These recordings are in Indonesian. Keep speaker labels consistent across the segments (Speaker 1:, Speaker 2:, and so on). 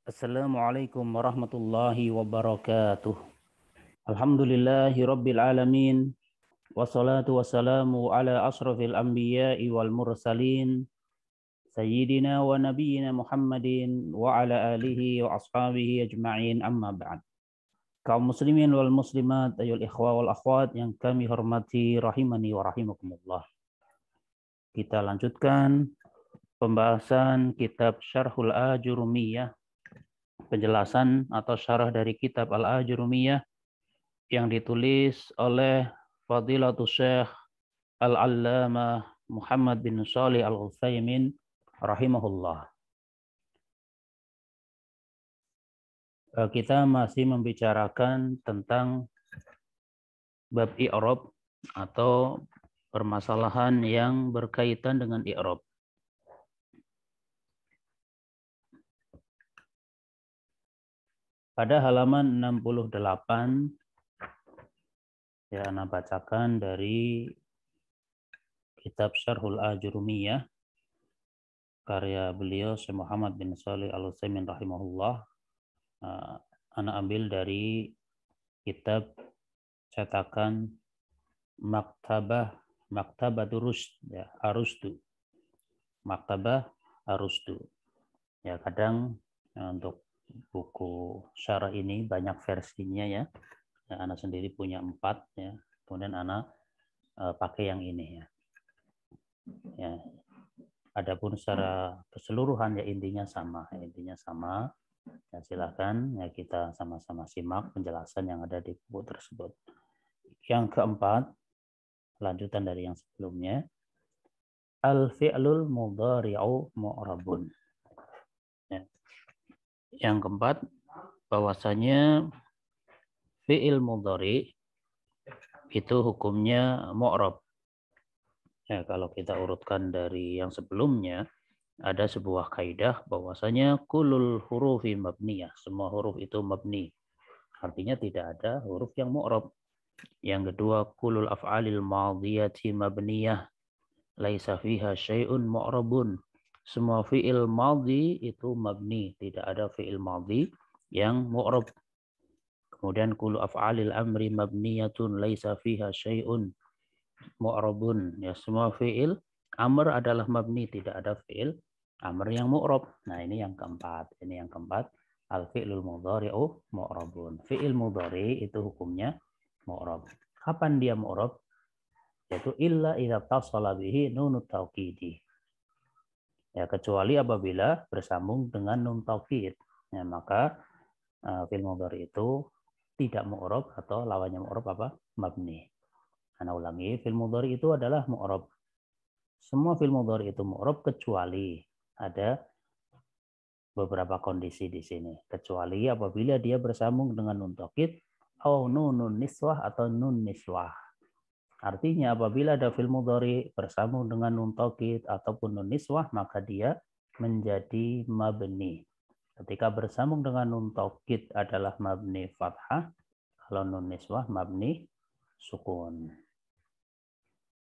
Speaker 1: Assalamualaikum warahmatullahi wabarakatuh. Alhamdulillahi rabbil alamin. Wassalatu wassalamu ala asrafil anbiya'i wal mursalin. Sayyidina wa nabiyyina Muhammadin wa ala alihi wa ashabihi ajma'in amma ba'd. Kaum muslimin wal muslimat ayol ikhwa wal akhwat yang kami hormati rahimani wa rahimakumullah. Kita lanjutkan pembahasan kitab Syarhul Ajurumiyah, penjelasan atau syarah dari kitab Al-Ajurumiyah yang ditulis oleh Fadilatul Syekh Al-Allamah Muhammad bin Shalih Al-Utsaimin rahimahullah. Kita masih membicarakan tentang bab i'rab atau permasalahan yang berkaitan dengan i'rab. Pada halaman 68 ya, Ana bacakan dari kitab Syarhul Ajurumiyah karya beliau Syekh Muhammad bin Shalih Al-Utsaimin rahimahullah. Ana ambil dari kitab cetakan Maktabah Durus ya, Arusdu. Maktabah Arusdu. Ya, kadang untuk buku syarah ini banyak versinya ya. Ana sendiri punya 4 ya. Kemudian Ana pakai yang ini ya. Ya. Adapun secara keseluruhan ya intinya sama, Ya, silakan ya kita sama-sama simak penjelasan yang ada di buku tersebut. Yang keempat, lanjutan dari yang sebelumnya, al-fi'lul mudhari'u mu'rabun. Ya. Yang keempat, bahwasanya fi'il mudhari itu hukumnya mu'rab. Ya, kalau kita urutkan dari yang sebelumnya, ada sebuah kaidah bahwasanya kulul hurufi mabniyah, semua huruf itu mabni. Artinya tidak ada huruf yang mu'rab. Yang kedua, kulul af'alil madhiyati mabniyah, laisa fiha syai'un mu'rabun. Semua fi'il madhi itu mabni, tidak ada fi'il madhi yang mu'rab. Kemudian kulul af'alil amri mabniyatun laisa fiha syai'un mu'rabun. Ya, semua fi'il amr adalah mabni, tidak ada fi'il amr yang mu'rab. Nah, ini yang keempat. Al-fi'lul mudhari'u mu'rabun. Fi'il mudhari itu hukumnya mu'rab. Kapan dia mu'rab? Yaitu illa idza tasala bihi nunut taukidi. Ya, kecuali apabila bersambung dengan nun taukid. Ya, maka fi'il mudhari itu tidak mu'rab atau lawannya mu'rab apa? Mabni. Ana ulangi, fi'il mudhari itu adalah mu'rab. Semua fi'il mudhari itu mu'rab kecuali ada beberapa kondisi di sini. Kecuali apabila dia bersambung dengan nun taukid atau nun niswah atau nun niswah. Artinya apabila ada fi'il mudhari bersambung dengan nun taukid ataupun nun niswah, maka dia menjadi mabni. Ketika bersambung dengan nun taukid adalah mabni fathah, kalau nun niswah mabni sukun.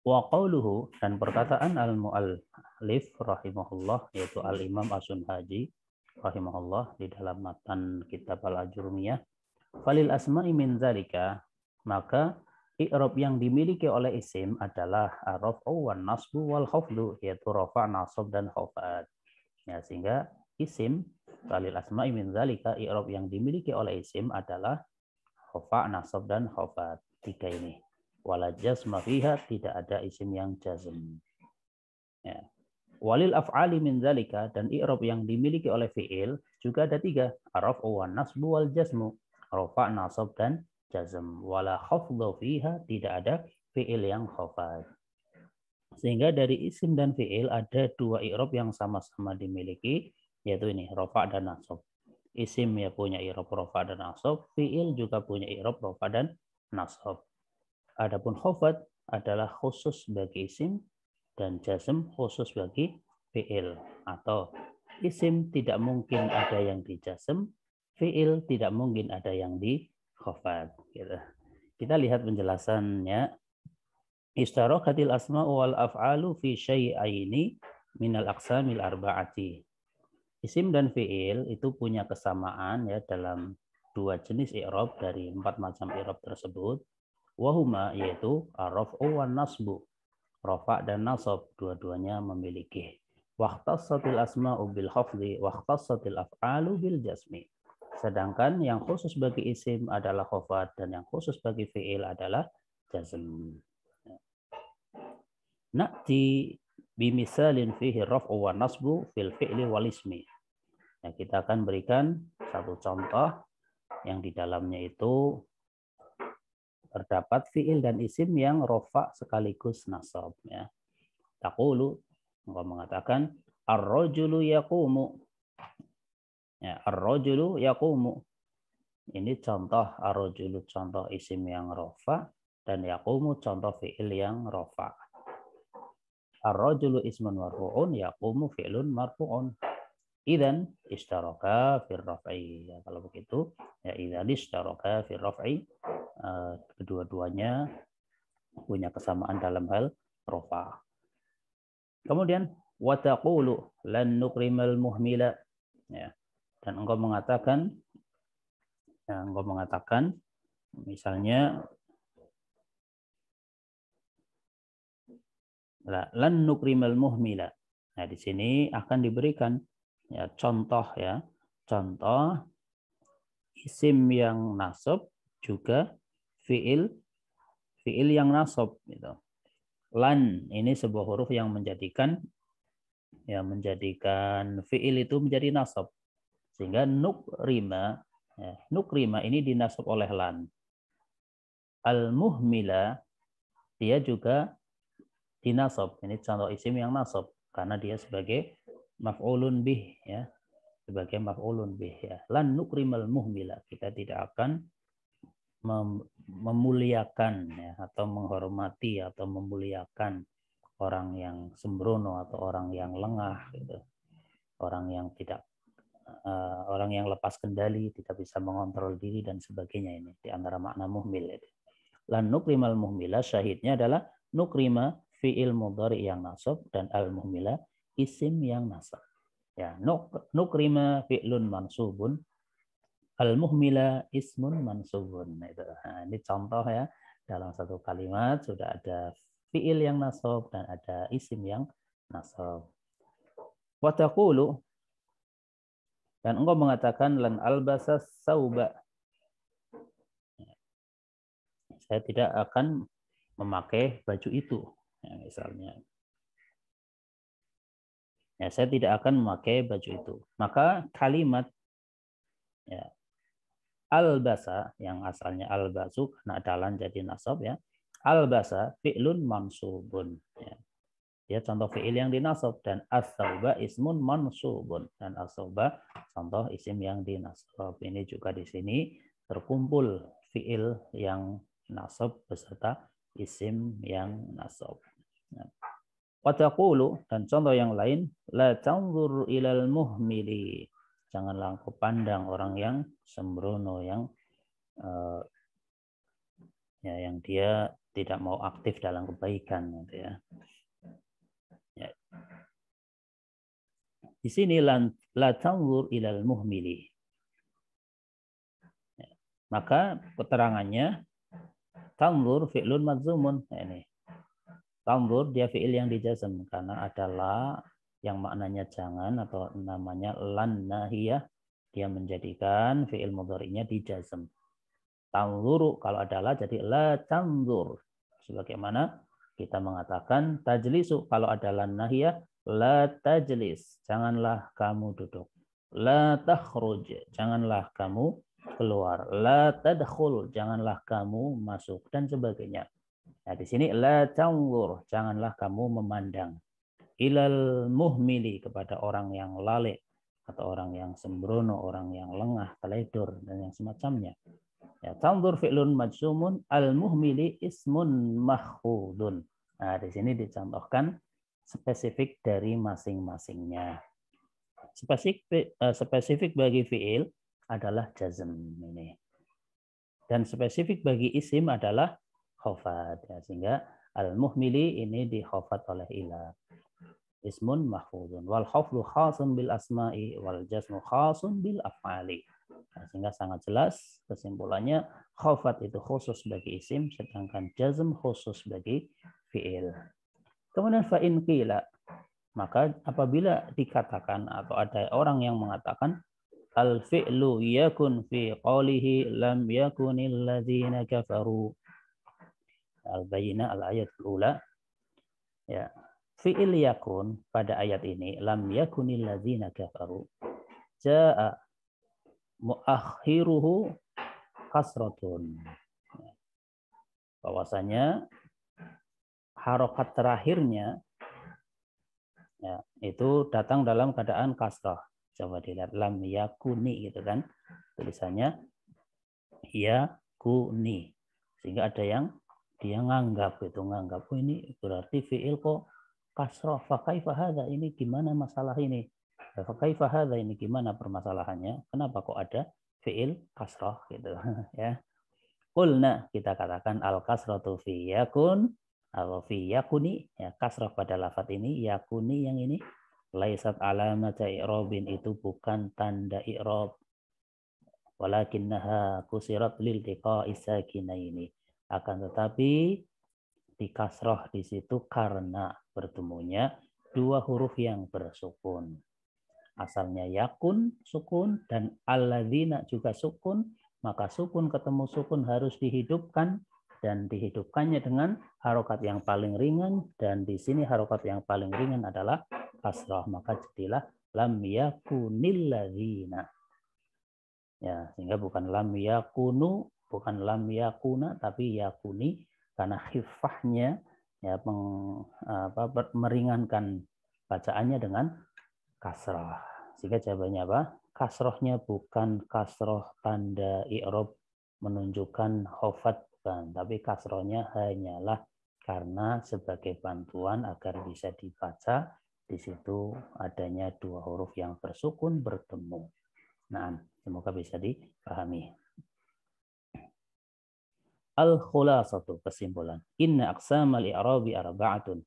Speaker 1: Wa qawluhu, dan perkataan al-mu'allif rahimahullah, yaitu al-imam As-Sunhaji rahimahullah di dalam matan kitab Al-Ajurumiyah, falil asma'i min zalika, maka i'rab yang dimiliki oleh isim adalah ar-raf'u wan nasbu wal khafdu, yaitu rafa', nasab dan khafat. Ya, sehingga isim falil asma'i min zalika, i'rab yang dimiliki oleh isim adalah rafa', nasab dan khafat. 3 ini. Wala jazma fiha, tidak ada isim yang jazm. Ya. Walil af'ali min zalika, dan i'rab yang dimiliki oleh fi'il juga ada 3. Ar-raf'u wan nasbu wal jazmu. Rafa', nasab dan jazm. Wala khafdhu fiha, tidak ada fi'il yang khafad. Sehingga dari isim dan fi'il ada 2 i'rab yang sama-sama dimiliki, yaitu ini rafa' dan nasab. Isim ya punya i'rab rafa' dan nasab, fi'il juga punya i'rab rafa' dan nasab. Adapun khafad adalah khusus bagi isim dan jazm khusus bagi fi'il. Atau isim tidak mungkin ada yang di jazm, fi'il tidak mungkin ada yang di khafad. Gitu. Kita lihat penjelasannya. Istarakatil asma'u wal af'alu fi syai'aini minal aqsamil arba'ati. Isim dan fiil itu punya kesamaan ya dalam dua jenis i'rab dari 4 macam i'rab tersebut. Wahuma yaitu ar-raf'u wan nasbu. Rafa dan nasab dua-duanya memiliki. Waqtassatil asma'u bil khafdi waqtassatil af'alu bil jasmi. Sedangkan yang khusus bagi isim adalah khafad dan yang khusus bagi fiil adalah jazm. Na'ti bimisalin fihi raf'u wa nasbu fil fi'li wal ismi. Nah, kita akan berikan satu contoh yang di dalamnya itu terdapat fi'il dan isim yang rofa sekaligus nasab. Ya. Taqulu, engkau mengatakan ar-rajulu yaqumu. Ya, ar-rajulu yaqumu. Ini contoh ar-rajulu, contoh isim yang rofa, dan yaqumu contoh fi'il yang rofa. Ar-rajulu ismun marfu'un, yaqumu fi'lun marfu'un. Idzan istaraka fil raf'i. Ya, kalau begitu, ya idzan istaraka fil raf'i, kedua-duanya punya kesamaan dalam hal rafa. Kemudian wa taqulu lan nukrimal muhmila. Ya. Dan engkau mengatakan misalnya lan nukrimal muhmila. Nah, di sini akan diberikan ya contoh isim yang nasab juga fiil yang nasab gitu. Lan ini sebuah huruf yang menjadikan fiil itu menjadi nasab. Sehingga nukrima ini dinasab oleh lan. Al-muhmila dia juga dinasab. Ini contoh isim yang nasab karena dia sebagai maf'ulun bih ya. Sebagai maf'ulun bih ya. Lan nukrimal muhmila. Kita tidak akan memuliakan ya, atau menghormati atau memuliakan orang yang sembrono atau orang yang lengah gitu. Orang yang lepas kendali, tidak bisa mengontrol diri dan sebagainya. Ini di antara makna muhmil itu. Lan nukrimal muhmila, syahidnya adalah nukrima fi'il mudhari yang nasab dan al muhmila isim yang nasab. Ya, nukrima fi'lun mansubun, al muhmila ismun mansubun. Nah, ini contoh ya, dalam satu kalimat sudah ada fi'il yang nasab dan ada isim yang nasab. Wa taqulu, dan engkau mengatakan lan albasa sauba. Saya tidak akan memakai baju itu. Ya, misalnya. Ya, saya tidak akan memakai baju itu. Maka kalimat ya, albasa yang asalnya albasu karena adalan jadi nasab ya. Albasa fi'lun mansubun. Ya. Dia contoh fi'il yang dinasab dan as-sauba ismun mansubun dan as-sauba contoh isim yang dinasab. Ini juga di sini terkumpul fi'il yang nasab beserta isim yang nasab. Nah. Wa taqulu, dan contoh yang lain, la tanzur ilal muhmili. Janganlah engkau pandang orang yang sembrono, yang yang dia tidak mau aktif dalam kebaikan gitu ya. Ya. Di sini la tanzur ilal muhmili. Ya. Maka keterangannya tanzur fi'lun madzumun. Nah, ini. Tanzur dia fi'il yang dijazm karena adalah yang maknanya jangan atau namanya lan nahiyah, dia menjadikan fi'il mudhari'nya dijazm. Tanzuru kalau adalah jadi la tanzur. Sebagaimana kita mengatakan tajlisu kalau ada lan nahiyah la tajlis, janganlah kamu duduk. La takhruj, janganlah kamu keluar. La tadkhul, janganlah kamu masuk dan sebagainya. Nah, di sini la tanzur, janganlah kamu memandang. Ilal muhmili, kepada orang yang lalai atau orang yang sembrono, orang yang lengah, teledor dan yang semacamnya. Ya, tanzur fi'lun majzumun, al muhmili ismun mahfudun. Nah, di sini dicontohkan spesifik dari masing-masingnya. Spesifik bagi fi'il adalah jazm ini. Dan spesifik bagi isim adalah khafad ya, sehingga al-muhmili ini dikhafad oleh ila. ismun mahfuzun wal khafdu khasun bil asma'i wal jazmu khasun bil af'ali. Nah, sehingga sangat jelas kesimpulannya khafat itu khusus bagi isim sedangkan jazm khusus bagi fi'il. Kemudian fa in qila, maka apabila dikatakan atau ada orang yang mengatakan al fi'lu yakun fi qawlihi lam yakunil ladzina kafaru. Al-Bayyinah al-ayat ula. Ya. Fi'il yakun pada ayat ini lam yakunil ladzina kafaru. Jaa muakhiruhu kasratun. Bahwasanya harokat terakhirnya ya, itu datang dalam keadaan kasrah. Coba dilihat lam yakuni gitu kan. Tulisannya yakuni. Sehingga ada yang dia nganggap oh ini berarti fi'il kok kasrah. Fa kaifa hadza, ini gimana masalah ini? Fa kaifa hadza, ini gimana permasalahannya? Kenapa kok ada fi'il kasrah gitu ya. Qulna, kita katakan al kasratu fi yakun atau fi yakuni, ya kasrah pada lafaz ini, yakuni yang ini laisat alamata i'rabin, itu bukan tanda i'rab, walakinnaha kusirat lil tiqa'i sakinaini, akan tetapi dikasroh di situ karena bertemunya dua huruf yang bersukun. Asalnya yakun sukun dan alladzina juga sukun, maka sukun ketemu sukun harus dihidupkan, dan dihidupkannya dengan harokat yang paling ringan, dan di sini harokat yang paling ringan adalah kasroh, maka jadilah lam yakunil ladzina. Ya, sehingga bukan lam yakunu, bukan lam yakuna, tapi yakuni, karena khifahnya ya meringankan bacaannya dengan kasrah. Sehingga jawabannya apa? Kasrohnya bukan kasroh tanda i'rab menunjukkan khafat, tapi kasrohnya hanyalah karena sebagai bantuan agar bisa dibaca di situ adanya dua huruf yang bersukun bertemu. Nah, semoga bisa dipahami. Al-khulasatu, kesimpulan. Inna aqsamal i'rabi arba'atun.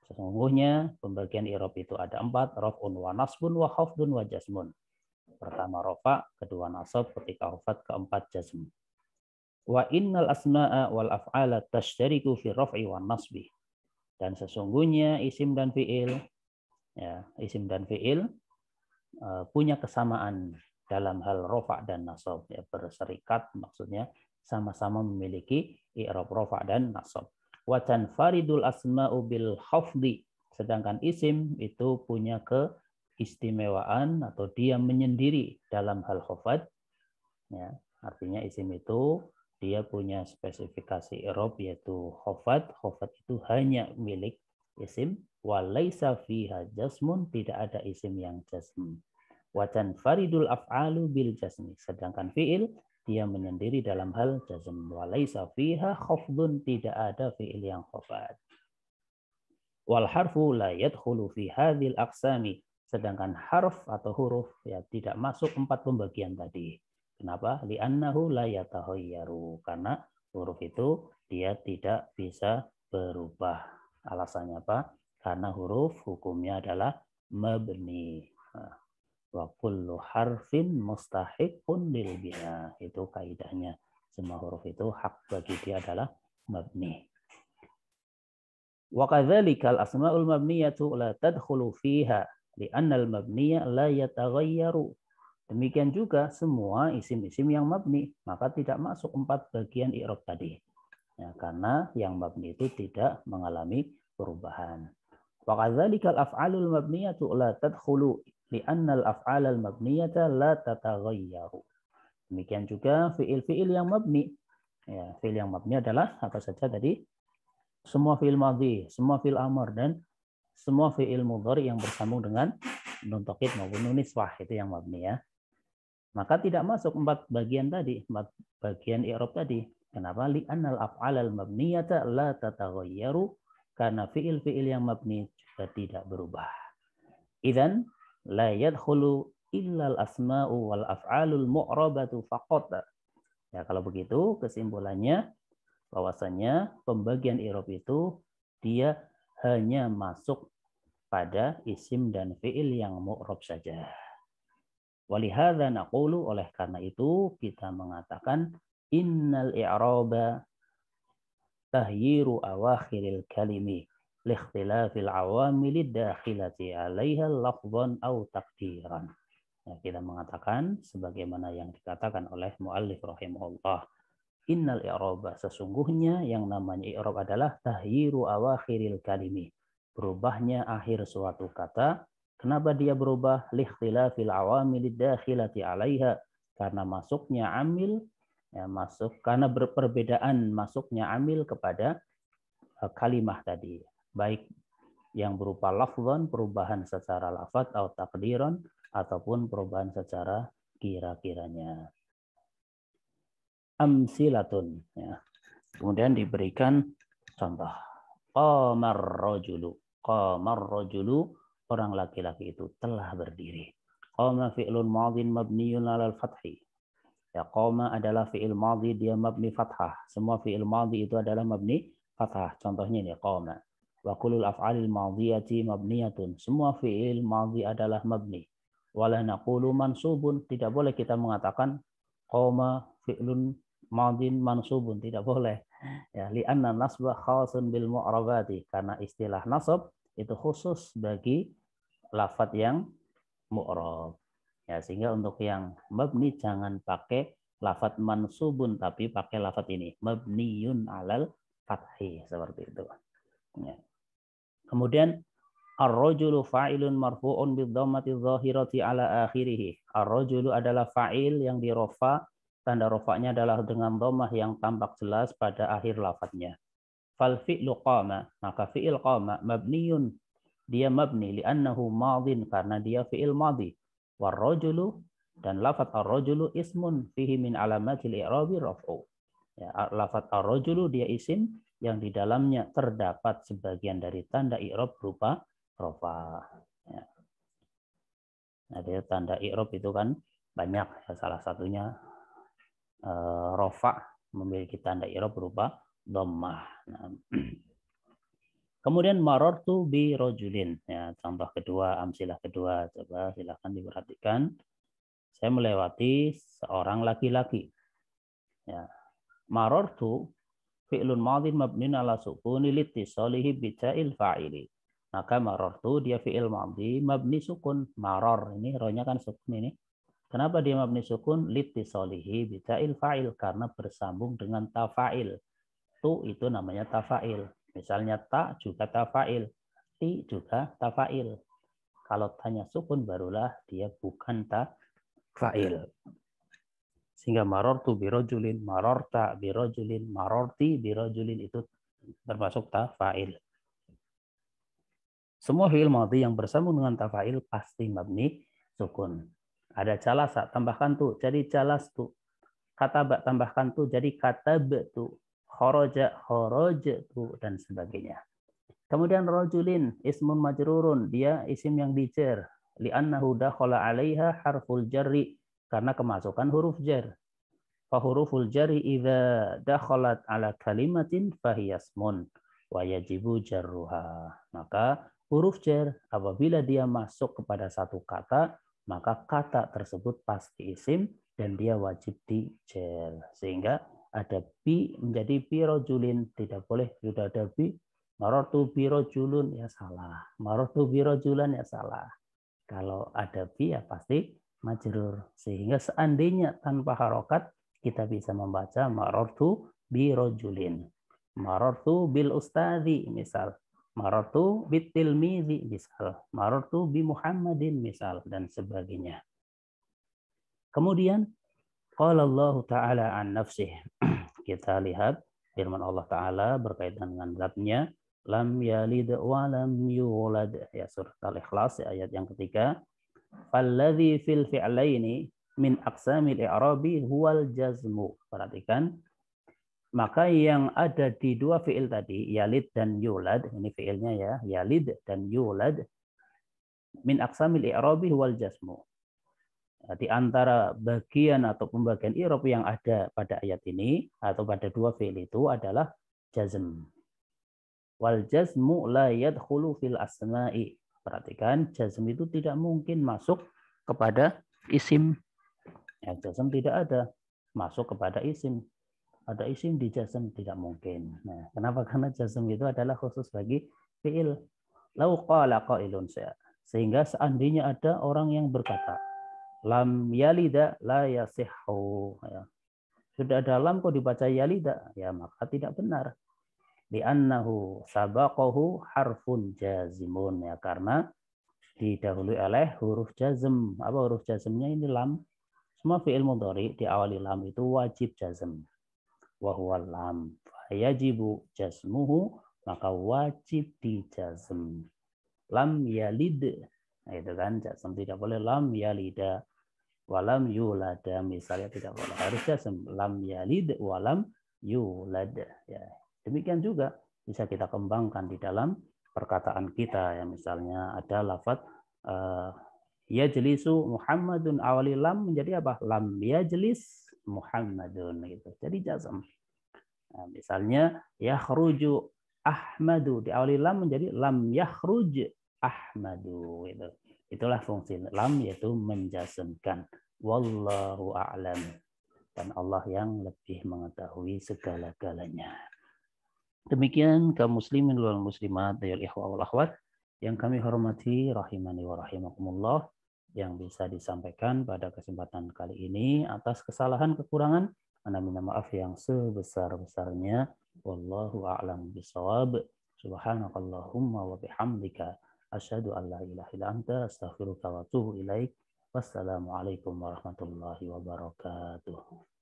Speaker 1: Sesungguhnya pembagian i'rab itu ada 4, raf'un wa nasbun wa khafdun wa jazmun. Pertama rafa, kedua nasab, ketika khafat, keempat jazm. Wa innal asma'a wal af'ala tashtariku fi raf'i wa nasbi. Dan sesungguhnya isim dan fi'il, ya, isim dan fi'il punya kesamaan dalam hal rafa dan nasab, ya, berserikat, maksudnya sama-sama memiliki i'rab rafa dan nasab. Wa tanfaridul asma'u bil khafdi, sedangkan isim itu punya keistimewaan atau dia menyendiri dalam hal khafat, ya, artinya isim itu dia punya spesifikasi i'rab yaitu khafat. Khafat itu hanya milik isim. Wa laisa fiha jasmun, tidak ada isim yang jasm. Wa tanfaridul af'alu bil jasmi, sedangkan fi'il dia menyendiri dalam hal jazm. Wa laisa fiha khafdun, tidak ada fi'il yang khafat. Wal harfu la yadkhulu fi hadhil aqsami, sedangkan harf atau huruf ya tidak masuk 4 pembagian tadi. Kenapa? Li'annahu la yatahayyaru, karena huruf itu dia tidak bisa berubah. Alasannya apa? Karena huruf hukumnya adalah mabni. Wa kullu harfin mustahiqun lil bina. Itu kaidahnya. Semua huruf itu hak bagi dia adalah mabni. Wa kadzalikal asmaul mabniyatu la tadkhulu fiha li'anna al mabniya la yataghayyaru. Demikian juga semua isim-isim yang mabni, maka tidak masuk 4 bagian i'rab tadi. Ya, karena yang mabni itu tidak mengalami perubahan. Wa kadzalikal af'alul mabniyatu la tadkhulu li'annal af'alal mabniyata la tataghayyaru. Demikian juga fi'il-fi'il yang mabni. Ya, fi'il yang mabni adalah apa saja tadi? Semua fi'il madhi, semua fi'il amr, dan semua fi'il mudhari yang bersambung dengan nun taukid maupun nun niswah, itu yang mabni ya. Maka tidak masuk 4 bagian tadi, 4 bagian i'rab tadi. Kenapa? Li'annal af'alal mabniyata la tataghayyaru, karena fi'il-fi'il yang mabni juga tidak berubah. Idzan la yadkhulu illa al-asma'u wal af'alul mu'rabatu faqat. Ya, kalau begitu kesimpulannya bahwasanya pembagian i'rab itu dia hanya masuk pada isim dan fi'il yang mu'rab saja. Walihadza naqulu, oleh karena itu kita mengatakan innal i'raba tahyiru awakhiril kalimi liikhtilafil awamilid dakhilati 'alaiha lafdhan aw taqdiran. Ya, kita mengatakan sebagaimana yang dikatakan oleh muallif rahimahullah, innal i'raba, sesungguhnya yang namanya i'rab adalah tahyiru awakhiril kalimi, berubahnya akhir suatu kata. Kenapa dia berubah? Liikhtilafil awamilid dakhilati 'alaiha, karena masuknya amil, ya, karena perbedaan masuknya amil kepada kalimah tadi, baik yang berupa lafzan, perubahan secara lafaz, atau takdiran, ataupun perubahan secara kira-kiranya. Amsilatun, ya. Kemudian diberikan contoh. Qamar rajulu. Qamar rajulu, orang laki-laki itu telah berdiri. Qama fi'lun madhin mabniyun 'alal fathi. Ya, qama adalah fi'il madhi, dia mabni fathah. Semua fi'il madhi itu adalah mabni fathah. Contohnya ini qama. Wa kullul af'alil madhiyati mabniyatun. Semua fi'il madhi adalah mabni. Wala naqulu mansubun. Tidak boleh kita mengatakan qama fi'lun madhin mansubun. Tidak boleh. Ya, li'anna nasba khasun bil mu'rabati. Karena istilah nasab itu khusus bagi lafaz yang mu'rab. Ya, sehingga untuk yang mabni jangan pakai lafaz mansubun, tapi pakai lafaz ini, mabniyun 'alal fathi, seperti itu. Ya. Kemudian ar-rajulu fa'ilun marfu'un bidhammati dhahirati 'ala akhirih. Ar-rajulu adalah fa'il yang dirofa, tanda rofanya adalah dengan dhammah yang tampak jelas pada akhir lafaznya. Fal fi'lu qama, maka fi'il qama mabniyun, dia mabni li'annahu madhin, karena dia fi'il madhi. War-rajulu, dan lafaz ar-rajulu ismun fihi min alamatil i'rabi raf'u. Ya, lafaz ar-rajulu dia isim yang di dalamnya terdapat sebagian dari tanda i'rab berupa rafa. Ya. Nah, tanda i'rab itu kan banyak, ya, salah satunya rafa memiliki tanda i'rab berupa dhammah. Nah. Kemudian marartu bi rajulin. Ya, contoh kedua, amsilah kedua. Coba silakan diperhatikan. Saya melewati seorang laki-laki. Ya. Marartu fi'lun madhin mabnin ala sukuni litisalihi bita'il fa'ili. Maka marartu dia fi'il madhi mabni sukun. Marar, ini rohnya kan sukun ini. Kenapa dia mabni sukun? Litisalihi bita'il fa'il, karena bersambung dengan tafa'il. Tu itu namanya tafa'il. Misalnya ta juga tafa'il, ti juga tafa'il. Kalau tanya sukun barulah dia bukan tafa'il. Sehingga marartu birajulin, mararta birajulin, mararti birajulin itu termasuk tafa'il. Semua fi'il madhi yang bersambung dengan tafa'il pasti mabni sukun. Ada jalasa, tambahkan tu, jadi jalastu. Kataba, tambahkan tu, jadi katabtu. Kharaja, kharajtu, dan sebagainya. Kemudian rajulin ismun majrurun, dia isim yang dijar, li'annahu dakhala 'alaiha harful jarri, karena kemasukan huruf jar. Fa huruful jarri idza dakhalat 'ala kalimatin fahiya ismun wa yajibu jarruha. Maka huruf jar apabila dia masuk kepada satu kata, maka kata tersebut pasti isim dan dia wajib dijar. Sehingga ada bi menjadi birojulin, tidak boleh sudah ada bi marartu birojulun, ya salah. Marartu birojulan, ya salah. Kalau ada bi ya pasti majrur. Sehingga seandainya tanpa harokat kita bisa membaca marartu birojulin, marartu bil ustadzi misal, marartu bit tilmizi misal, marartu bi Muhammadin misal, dan sebagainya. Kemudian qala Allah Ta'ala an nafsih. Kita lihat firman Allah Ta'ala berkaitan dengan zatnya. Lam yalid wa lam yulad. Ya, surat Al-Ikhlas, ayat yang ketiga. Falladhi fil fi'laini min aqsamil i'rabi huwal jazmu. Perhatikan. Maka yang ada di dua fi'il tadi, yalid dan yulad. Ini fi'ilnya ya, yalid dan yulad. Min aqsamil i'rabi huwal jazmu. Di antara bagian atau pembagian i'rab yang ada pada ayat ini atau pada dua fi'il itu adalah jazm. Wal jazmu la yadkhulu fil asma'i. Perhatikan, jazm itu tidak mungkin masuk kepada isim. Ya, jazm tidak ada masuk kepada isim. Ada isim di jazm tidak mungkin. Nah, kenapa? Karena jazm itu adalah khusus bagi fiil. Lau qala qailun, sehingga seandainya ada orang yang berkata, lam yalida la yasihhu, ya. Sudah ada lam kok dibaca yalida, ya maka tidak benar. Li'annahu sabaqahu harfun jazimun, ya karena didahului oleh huruf jazm. Apa huruf jazmnya? Ini lam. Semua fi'il mudhari diawali lam itu wajib jazm. Wa huwa lam. Yajibu jazmuhu, maka wajib dijazm. Lam yalid, nah, itu kan jazm tidak boleh. Lam yalida walam yulada, misalnya tidak boleh, harus jazm. Lam yalid walam yulad, ya. Demikian juga bisa kita kembangkan di dalam perkataan kita, ya. Misalnya ada lafaz yajlisu Muhammadun, awali lam menjadi apa? Lam yajlis Muhammadun, gitu. Jadi jazm. Nah, misalnya yakhruju Ahmadu, diawali lam menjadi lam yakhruj Ahmadu, gitu. Itulah fungsi lam, yaitu menjazmkan. Wallahu a'lam. Dan Allah yang lebih mengetahui segala-galanya. Demikian kaum muslimin wal muslimat wal ikhwah wal akhwat yang kami hormati rahimani wa rahimakumullah, yang bisa disampaikan pada kesempatan kali ini. Atas kesalahan kekurangan, ana minta maaf yang sebesar-besarnya. Wallahu a'lam bishawab. Subhanakallahumma wa bihamdika asyhadu an la ilaha illa anta astaghfiruka wa atubu ilaik. Wassalamualaikum warahmatullahi wabarakatuh.